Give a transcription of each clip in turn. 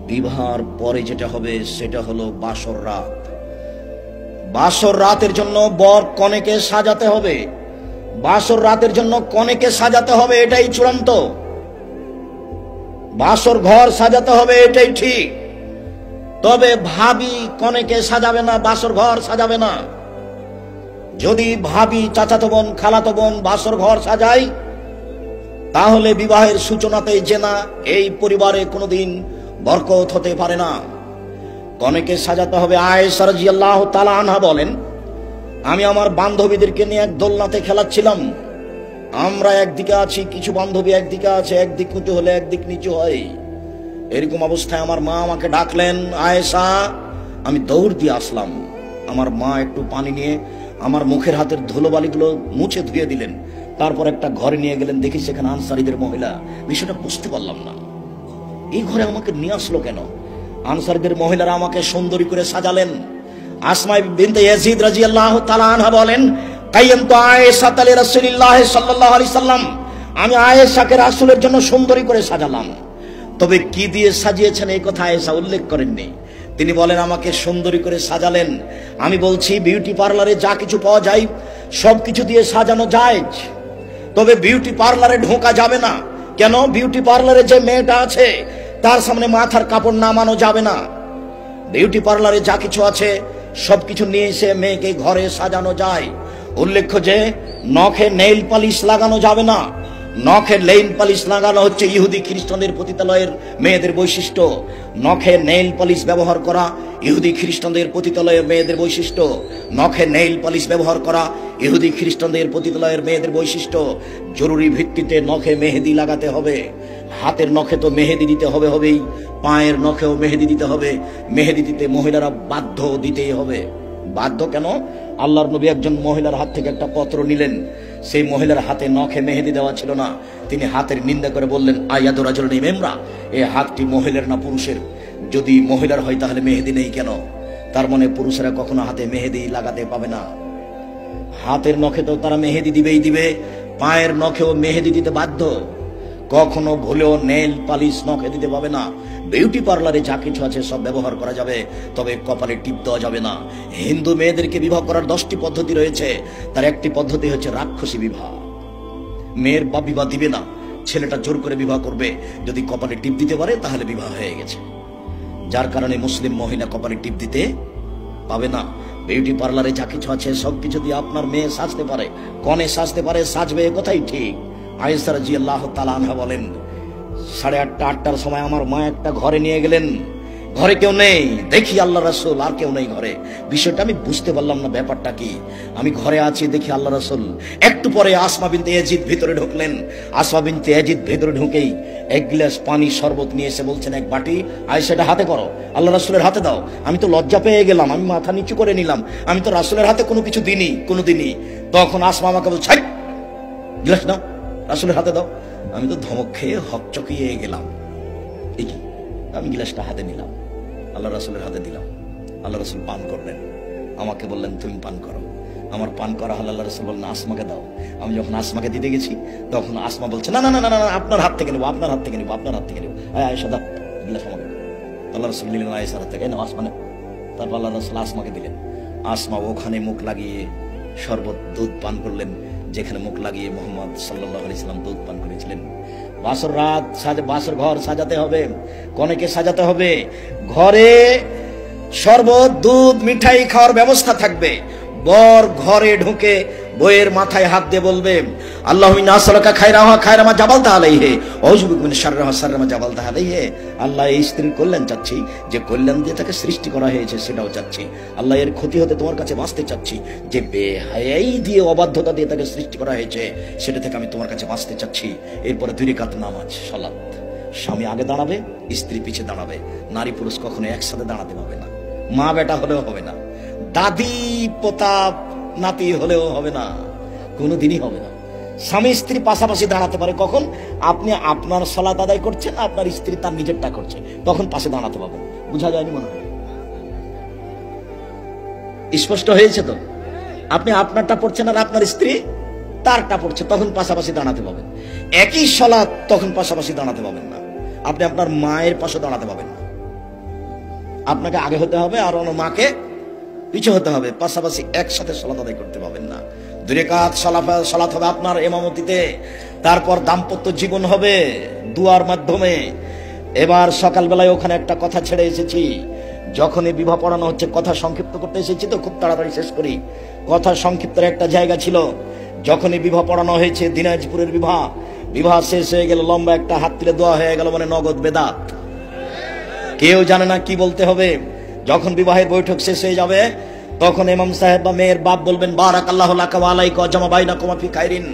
বিবাহের পরে যেটা হবে সেটা হলো বাসর রাত। বাসর রাতের জন্য বর কনেকে সাজাতে হবে, বাসর রাতের জন্য কনেকে সাজাতে হবে, এটাই চূড়ান্ত। বাসর ঘর সাজাতে হবে, এটাই ঠিক। তবে ভাবি কনেকে সাজাবে না, বাসর ঘর সাজাবে না। যদি ভাবি, চাচাতো বোন, খালাতো বোন বাসর ঘর সাজায়, তাহলে বিবাহের সূচনাতেই জেনা, এই পরিবারে কোনোদিন বরকত হতে পারে না। কনেকে সাজাতে হবে। আয়েশা রাদিয়াল্লাহু তাআলা আনহা বলেন, আমি আমার বান্ধবীদেরকে নিয়ে এক দোলনাতে খেলাচ্ছিলাম। আমরা একদিকে আছি, কিছু বান্ধবী একদিকে আছে, একদিক উঁচু হলে একদিক নিচু হয়। এরকম অবস্থায় আমার মা আমাকে ডাকলেন, আয়েশা। আমি দৌড় দিয়ে আসলাম। আমার মা একটু পানি নিয়ে আমার মুখের হাতের ধুলোবালিগুলো মুছে ধুয়ে দিলেন। তারপর একটা ঘরে নিয়ে গেলেন, দেখি সেখানে আনসারীদের মহিলা। বিষয়টা বুঝতে পারলাম না, এই ঘরে আমাকে নিয়ে আসলো কেন? আনসারীদের মহিলারা আমাকে সুন্দরী করে সাজালেন। আসমা বিনতে ইয়াজিদ রাদিয়াল্লাহু তাআলা আনহা বলেন, কাইয়ামতু আয়েশা লি রাসূলিল্লাহ সাল্লাল্লাহু আলাইহি সাল্লাম, আমি আয়েশাকে রাসূলের জন্য সুন্দরী করে সাজালাম। তবে কি দিয়ে সাজিয়েছেন এই কথা আয়েশা উল্লেখ করেননি। তিনি বলেন, আমাকে সুন্দরী করে সাজালেন। আমি বলছি, বিউটি পার্লারে যা কিছু পাওয়া যায় সবকিছু দিয়ে সাজানো যায়, তবে বিউটি পার্লারে ঢোকা যাবে না। কেন? বিউটি পার্লারে যে মেয়েটা আছে তার সামনে মাথার কাপড় নামানো যাবে না। বিউটি পার্লারে যা কিছু আছে সবকিছু নিয়ে এসে মেয়েকে ঘরে সাজানো যায়। উল্লেখ্য যে নখে নেইল পালিশ লাগানো যাবে না। নখে নেইল পালিশ লাগানো হচ্ছে ইহুদি খ্রিস্টানদের পতিতালয়ের মেয়েদের বৈশিষ্ট্য। নখে নেইল পালিশ ব্যবহার করা ইহুদি খ্রিস্টানদের পতিতালয়ের মেয়েদের বৈশিষ্ট্য। নখে নেইল পালিশ ব্যবহার করা ইহুদি খ্রিস্টানদের পতিতালয়ের মেয়েদের বৈশিষ্ট্য। জরুরি ভিত্তিতে নখে মেহেদি লাগাতে হবে। হাতের নখে তো মেহেদি দিতে হবেই, পায়ের নখেও মেহেদি দিতে হবে। মেহেদি দিতে মহিলারা বাধ্য, দিতেই হবে। বাধ্য কেন? আল্লাহর নবী একজন মহিলার হাত থেকে একটা পত্র নিলেন, সেই মহিলার হাতে নখে মেহেদি দেওয়া ছিল না। তিনি হাতের নিন্দা করে বললেন, আয়াদু রাজুলিন ইমরা, এই হাতটি মহিলার না পুরুষের? যদি মহিলার হয় তাহলে মেহেদি নেই কেন? তার মানে পুরুষেরা কখনো হাতে মেহেদি লাগাতে পাবে না। হাতের নখে তো তারা মেহেদি দিবেই দিবে, পায়ের নখেও মেহেদি দিতে বাধ্য। কখনো ভুলেও নেল পালিশ নখে দিতে পাবে না। বিউটি পার্লারে যা কিছু আছে সব ব্যবহার করা যাবে, তবে কপালে টিপ দেওয়া যাবে না। হিন্দু মেয়েদেরকে বিবাহ করার 10টি পদ্ধতি রয়েছে, তার একটি পদ্ধতি হচ্ছে রাক্ষসী বিবাহ। মেয়ের বাপ বিবাহ দিবে না, ছেলেটা জোর করে বিবাহ করবে। যদি কপালে টিপ দিতে পারে তাহলে বিবাহ হয়ে গেছে। যার কারণে মুসলিম মহিলা কপালে টিপ দিতে পাবে না। বিউটি পার্লারে যা কিছু আছে সবকিছু দিয়ে আপনার মেয়ে সাজতে পারে, কনে সাজতে পারে, সাজবে, কথাই ঠিক। আয়েশা রাদিয়াল্লাহু তাআলা আনহা বলেন, 8:30 8টার সময় আমার মা একটা ঘরে নিয়ে গেলেন। ঘরে কেউ নেই, দেখি আল্লাহ রাসূল, আর কেউ নেই ঘরে। বিষয়টা আমি বুঝতে পারলাম না, ব্যাপারটা কি। আমি ঘরে আছি, দেখি আল্লাহ রাসূল। একটু পরে আসমা বিনতে ইয়াজিদ ভিতরে ঢুকলেন। আসমা বিনতে ইয়াজিদ ভিতরে ঢুকেই এক গ্লাস পানি শরবত নিয়ে এসে বলছেন, এক বাটি, আয়েশাটা হাতে করো, আল্লাহ রাসূলের হাতে দাও। আমি তো লজ্জা পেয়ে গেলাম, আমি মাথা নিচু করে নিলাম, আমি তো রাসূলের হাতে কোনো কিছু দিইনি কোনোদিনই। তখন আসমা আমাকে বলছে, গ্লাস নাও, রাসূলের হাতে দাও। আমি তো ধমক খেয়ে হকচকিয়ে গেলাম। এই কি, আমি গ্লাসটা হাতে নিলাম, আল্লাহ রাসূলের হাতে দিলাম। আল্লাহ রাসূল পান করলেন, আমাকে বললেন তুমি পান করো। আমার পান করা হল, আল্লাহ রাসূল বললেন আসমাকে দাও। আমি যখন আসমাকে দিতে গেছি তখন আসমা বলছে, না না না না, আপনার হাত থেকে নেবো, আপনার হাত থেকে নেবো, আপনার হাত থেকে নেবো। আয়েশা দাও গ্লাস আমাকে। আল্লাহ রাসূল দিলেন আয়েশার হাত থেকে, নাও আসমানে। তারপর আল্লাহ রাসূল আসমাকে দিলেন। আসমা ওখানে মুখ লাগিয়ে শরবত, দুধ পান করলেন, যেখানে মুখ লাগিয়ে মুহাম্মদ সাল্লাল্লাহু আলাইহি সাল্লাম দুধ পান করেছিলেন। বাসর রাত বাসর ঘর সাজাতে হবে, কনেকে সাজাতে হবে। ঘরে শরবত, দুধ, মিঠাই খাওয়ার ব্যবস্থা থাকবে। বর ঘরে ঢুকে বইয়ের মাথায় হাত দিয়ে বলবে, আল্লাহুম্মা ইন্না আসআলুকা খায়রাহা খায়রা মা জাবালতা আলাইহি ওয়া আউযু বিকা মিন শাররিহা শাররা মা জাবালতা আলাইহি। আল্লাহ এই স্ত্রীর কল্যাণ চাচ্ছি, যে কল্যাণ দিয়ে তাকে সৃষ্টি করা হয়েছে সেটাও চাচ্ছি। আল্লাহ এর ক্ষতি হতে তোমার কাছে বাঁচতে চাচ্ছি, যে বেহায়াই দিয়ে, অবাধ্যতা দিয়ে তাকে সৃষ্টি করা হয়েছে সেটা থেকে আমি তোমার কাছে বাঁচতে চাচ্ছি। এরপরে 2 রাকাত নামাজ, সালাত। স্বামী আগে দাঁড়াবে, স্ত্রী পিছে দাঁড়াবে। নারী পুরুষ কখনো একসাথে দাঁড়াতে পারবে না। মা বেটা হলেও হবে না, দাদি পোতা নাতি হলেও হবে না, কোনোদিনই হবে না। স্বামী স্ত্রী পাশাপাশি দাঁড়াতে পারে কখন? আপনি আপনার সালাত আদায় করছেন, আপনার স্ত্রী তার নিজেরটা করছে, তখন পাশে দাঁড়াতে পারবেন। বুঝা যায়নি মনে হয়? স্পষ্ট হয়েছে তো? আপনি আপনারটা পড়ছেন আর আপনার স্ত্রী তারটা পড়ছে, তখন পাশাপাশি দাঁড়াতে পাবেন। একই সালাত, তখন পাশাপাশি দাঁড়াতে পাবেন না। আপনি আপনার মায়ের পাশে দাঁড়াতে পাবেন না, আপনাকে আগে হতে হবে আর ওনার মাকে পিছু হতে হবে, পাশাপাশি একসাথে সালাত আদায় করতে পারবেন না। 2 রাকাত সালাত হবে আপনার ইমামতিতে, তারপর দাম্পত্য জীবন হবে দুয়ার মাধ্যমে। এবার সকালবেলায় ওখানে একটা কথা ছেড়ে এসেছি, যখনই বিবাহ পড়ানো হচ্ছে, কথা সংক্ষিপ্ত করতে এসেছি তো খুব তাড়াতাড়ি শেষ করি। কথা সংক্ষিপ্তের একটা জায়গা ছিল, যখনই বিবাহ পড়ানো হয়েছে, দিনাজপুরের বিবাহ শেষ হয়ে গেল, লম্বা একটা হাত তুলে দোয়া হয়ে গেল, মানে নগদ বেদাত। কেউ জানে না কি বলতে হবে। যখন বিবাহের বৈঠক শেষ হয়ে যাবে, তখন ইমাম সাহেব বা মেয়ের বাপ বলবেন, বারাকাল্লাহু লাকা ওয়া আলাইকা ওয়া জামা বাইনাকুমা ফি খাইরিন।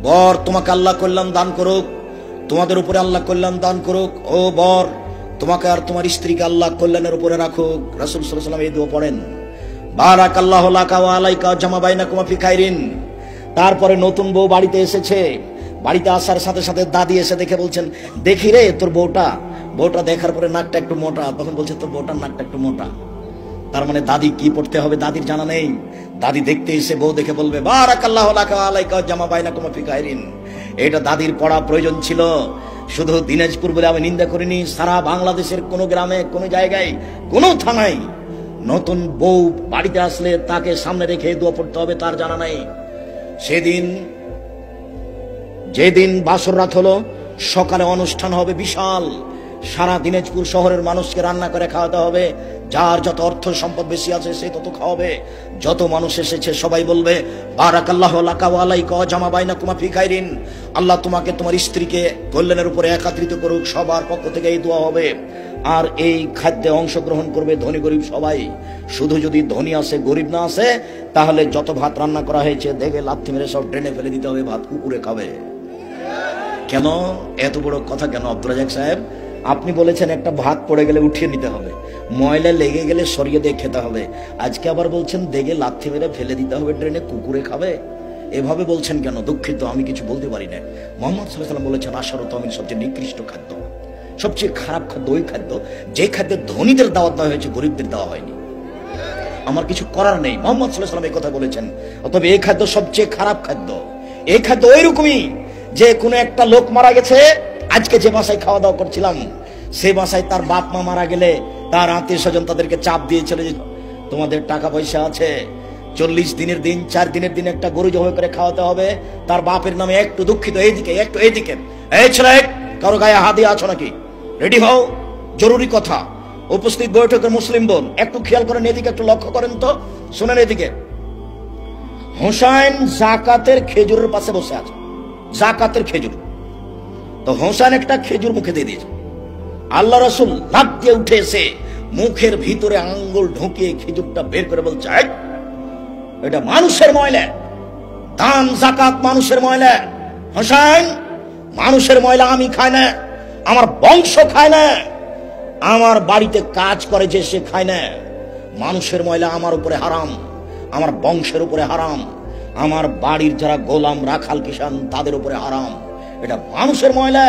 বর, তোমাকে আল্লাহ কল্যাণ দান করুক, তোমাদের উপরে আল্লাহ কল্যাণ দান করুক। ও বর, তোমাকে আর তোমার স্ত্রীকে আল্লাহ কল্যাণের উপরে রাখুক। রাসূল সাল্লাল্লাহু আলাইহি ওয়াসাল্লাম এই দোয়া পড়েন, বারাকাল্লাহু লাকা ওয়া আলাইকা ওয়া জামা বাইনাকুমা ফি খাইরিন। তারপরে নতুন বউ বাড়িতে এসেছে, বাড়িতে আসার সাথে সাথে দাদি এসে দেখে বলছেন, দেখি রে তোর বউটা দেখার পরে নাকটা একটু মোটা, তখন বলছে তোর বউটার নাকটা একটু মোটা। তার মানে দাদি কি পড়তে হবে দাদির জানা নেই। দাদি দেখতে এসে বউ দেখে বলবে, বারাকাল্লাহু লাকা ওয়া আলাইকা ওয়া জামা বাইনাকুমা ফি খাইরিন। এটা দাদির পড়া প্রয়োজন ছিল। শুধু দিনাজপুর বলে আমি নিন্দা করিনি, সারা বাংলাদেশের কোন গ্রামে, কোন জায়গায়, কোন থানায় নতুন বউ বাড়িতে আসলে তাকে সামনে রেখে দোয়া পড়তে হবে তার জানা নাই। যেদিন বাসর রাত হলো, সকালে অনুষ্ঠান হবে বিশাল, সারা দিনাজপুর শহরের মানুষকে রান্না করে খাওয়াতে হবে। যার যত অর্থ সম্পদ বেশি আছে সে তত খাওয়াবে। যত মানুষ এসেছে সবাই বলবে, বারাকাল্লাহু লাকা ওয়া আলাইকা ওয়া জামা বাইনাকুমা ফি খাইরিন। আল্লাহ তোমাকে তোমার স্ত্রীকে কল্যাণের উপরে একত্রিত করুক। সবার পক্ষ থেকে এই দোয়া হবে। আর এই খাদ্যে অংশগ্রহণ করবে ধনী গরিব সবাই। শুধু যদি ধনী আসে, গরিব না আসে, তাহলে যত ভাত রান্না করা হয়েছে দেখে লাথি মেরে সব ড্রেনে ফেলে দিতে হবে, ভাত কুকুরে খাবে। কেন এত বড় কথা কেন আব্দুর রাজ্জাক সাহেব? আপনি বলেছেন একটা ভাত পড়ে গেলে উঠিয়ে নিতে হবে, ময়লা লেগে গেলে সরিয়ে দিয়ে খেতে হবে। আজকে আবার বলছেন দেখে লাথি মেরে ফেলে দিতে হবে ড্রেনে, কুকুরে খাবে। এভাবে বলছেন কেন? দুঃখিত, আমি কিছু বলতে পারি না। মুহাম্মদ সাল্লাল্লাহু আলাইহি ওয়াসাল্লাম বলেছেন, আশারত আমিন, সবচেয়ে নিকৃষ্ট খাদ্য, সবচেয়ে খারাপ খাদ্য ওই খাদ্য যে খাদ্যে ধনীদের দাওয়াত দেওয়া হয়েছে, গরিবদের দেওয়া হয়নি। আমার কিছু করার নেই, মুহাম্মদ সাল্লাল্লাহু আলাইহি ওয়াসাল্লাম এই কথা বলেছেন। অতএব এই খাদ্য সবচেয়ে খারাপ খাদ্য। এই খাদ্য ওইরকমই যে কোনো একটা লোক মারা গেছে, আজকে যে বাসায় খাওয়া দাওয়া করছিলাম, সেই বাসায় তার বাপ মা মারা গেলে তার আত্মীয় স্বজন তাদেরকে চাপ দিয়েছিল যে তোমাদের টাকা পয়সা আছে, 40 দিনের দিন, 4 দিনের দিন একটা গরু জবাই করে খাওয়াতে হবে। তার বাপের নামে একটু দুঃখিত, এইদিকে একটু এইদিকে, এই ছেলে কারো গায়ে হাত দিয়ে আছো নাকি? রেডি হও, জরুরি কথা। উপস্থিত বৈঠকের মুসলিম বোন একটু খেয়াল করেন, এদিকে একটু লক্ষ্য করেন তো, শুনেন এদিকে। হোসাইন জাকাতের খেজুরের পাশে বসে আছে, জাকাতের খেজুর। তো হোসাইন একটা খেজুর মুখে দিয়ে দিয়েছে। আল্লাহ রাসূল লাফ দিয়ে উঠে এসে মুখের ভিতরে আঙ্গুল ঢুকিয়ে খেজুরটা বের করে বলছে, এটা মানুষের ময়লা, দান যাকাত মানুষের ময়লা। হোসাইন, মানুষের ময়লা আমি খাই না, আমার বংশ খায় না, আমার বাড়িতে কাজ করে যে সে খায় না। মানুষের ময়লা আমার উপরে হারাম, আমার বংশের উপরে হারাম, আমার বাড়ির যারা গোলাম রাখাল কিষান তাদের উপরে হারাম। এটা মানুষের ময়লা।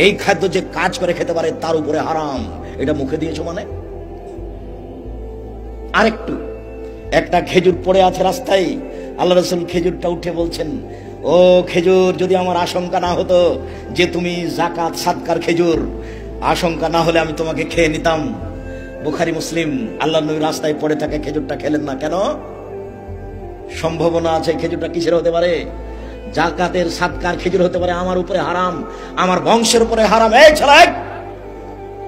এই খাদ্য যে কাজ করে খেতে পারে তার উপরে হারাম। এটা মুখে দিয়েছো মানে? আরেকটু, একটা খেজুর পড়ে আছে রাস্তায়, আল্লাহ রাসূল খেজুরটা উঠে বলছেন, ও খেজুর, যদি আমার আশঙ্কা না হতো যে তুমি যাকাত সাদকার খেজুর, আশঙ্কা না হলে আমি তোমাকে খেয়ে নিতাম। বুখারী মুসলিম। আল্লাহর নবী রাস্তায় পড়ে থাকে খেজুরটা খেলেন না কেন? সম্ভাবনা আছে খেজুরটা কিসের হতে পারে? যাকাতের সাদকার খেজুর হতে পারে। আমার উপরে হারাম, আমার বংশের উপরে হারাম। এই ছেলে,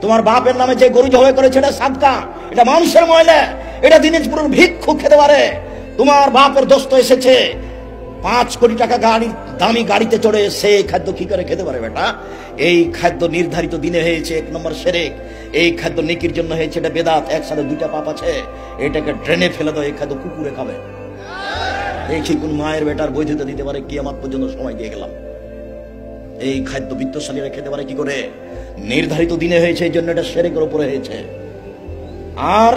তোমার বাপের নামে যে গরু জবাই করেছে এটা সাদকা, এটা মানুষের ময়লা, এটা দিনাজপুরের ভিক্ষুক খেতে পারে। তোমার বাপের দোস্ত এসেছে 5 কোটি টাকা দামি গাড়িতে চড়ে, সেই খাদ্য কি করে খেতে পারে বেটা? এই খাদ্য নির্ধারিত দিনে হয়েছে 1 নম্বর শিরক। এই খাদ্য নেকির জন্য হয়েছে, এটা বেদাত, একসাথে 2টা পাপ আছে। এটাকে ড্রেনে ফেলে দাও, এই খাদ্য কুকুরে খাবে। দেখি কোন মায়ের বেটার বৈধতা দিতে পারে, কিয়ামত পর্যন্ত সময় দিয়ে গেলাম। এই খাদ্য বিত্তশালীরা খেতে পারে কি করে? নির্ধারিত দিনে হয়েছে, এই জন্য এটা শিরকের উপরে হয়েছে। আর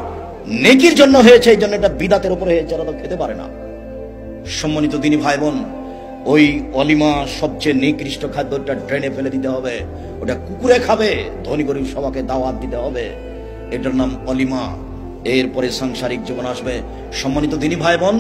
নেকির জন্য হয়েছে, এই জন্য এটা বিদাতের উপরে হয়েছে, এরা তো খেতে পারে না। সম্মানিত দিনী ভাই বোন, ওই অলিমা সবচেয়ে নিকৃষ্ট খাদ্যটা ড্রেনে ফেলে দিতে হবে, ওটা কুকুরে খাবে। ধনী গরিব সবাইকে দাওয়াত দিতে হবে, এটার নাম অলিমা। এরপরে সাংসারিক জীবন আসবে। সম্মানিত দিনী ভাই বোন,